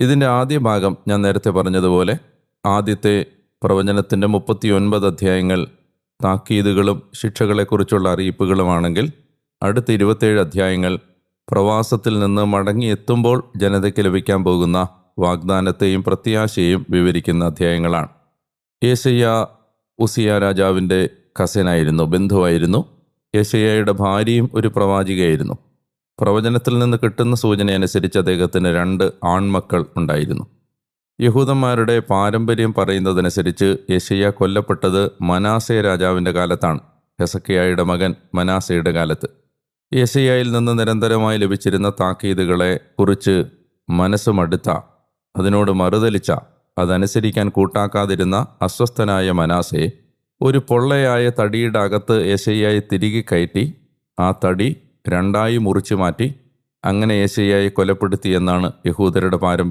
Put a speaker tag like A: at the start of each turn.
A: ഇതിൻ്റെ ആദ്യ ഭാഗം ഞാൻ നേരത്തെ പറഞ്ഞതുപോലെ ആദ്യത്തെ പ്രവചനത്തിൻ്റെ 39 അധ്യായങ്ങൾ താക്കീതുകളും ശിക്ഷകളെക്കുറിച്ചുള്ള അറിയിപ്പുകളുമാണെങ്കിൽ അടുത്ത 27 അധ്യായങ്ങൾ പ്രവാസത്തിൽ നിന്ന് മടങ്ങിയെത്തുമ്പോൾ ജനതയ്ക്ക് ലഭിക്കാൻ പോകുന്ന വാഗ്ദാനത്തെയും പ്രത്യാശയെയും വിവരിക്കുന്ന അധ്യായങ്ങളാണ്. യെശയ്യാ ഉസിയ രാജാവിൻ്റെ കസിനായിരുന്നു, ബന്ധുവായിരുന്നു. യെശയ്യായുടെ ഭാര്യയും ഒരു പ്രവാചികയായിരുന്നു. പ്രവചനത്തിൽ നിന്ന് കിട്ടുന്ന സൂചനയനുസരിച്ച് അദ്ദേഹത്തിന് 2 ആൺമക്കൾ ഉണ്ടായിരുന്നു. യഹൂദന്മാരുടെ പാരമ്പര്യം പറയുന്നതനുസരിച്ച് യെശയ്യാ കൊല്ലപ്പെട്ടത് മനാസെ രാജാവിൻ്റെ കാലത്താണ്, ഹെസക്കിയായുടെ മകൻ മനാസയുടെ കാലത്ത്. യെശയ്യായിൽ നിന്ന് നിരന്തരമായി ലഭിച്ചിരുന്ന താക്കീതുകളെ കുറിച്ച് മനസ്സ് മടുത്ത, അതിനോട് മറുതലിച്ച, അതനുസരിക്കാൻ കൂട്ടാക്കാതിരുന്ന അസ്വസ്ഥനായ മനാസെ ഒരു പൊള്ളയായ തടിയുടെ അകത്ത് യെശയ്യായെ തിരികെ കയറ്റി ആ തടി 2 മുറിച്ചു മാറ്റി അങ്ങനെ യെശയ്യായെ കൊലപ്പെടുത്തിയെന്നാണ് യഹൂദരുടെ പാരമ്പര്യം.